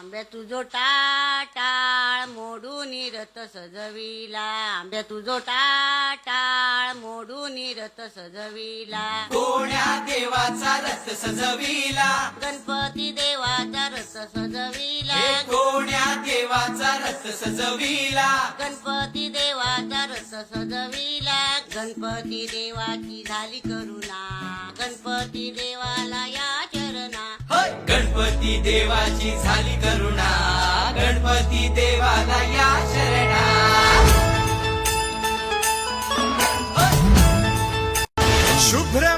आंब्या तुझो टाटाळ मोडून रथ सजविला, आंब्या तुझो टाटाळ मोडून रथ सजविला, कोण्या देवाचा रथ सजविला, गणपती देवाचा रथ सजविला, हे कोण्या देवाचा रथ सजविला, गणपती देवाचा रथ सजविला, गणपती देवाची झाली करुणा, गणपती देवाला या चरणा, होय. गणपती देवाची झाली करुणा, गणपती देवाला या शरणा. शुभ्र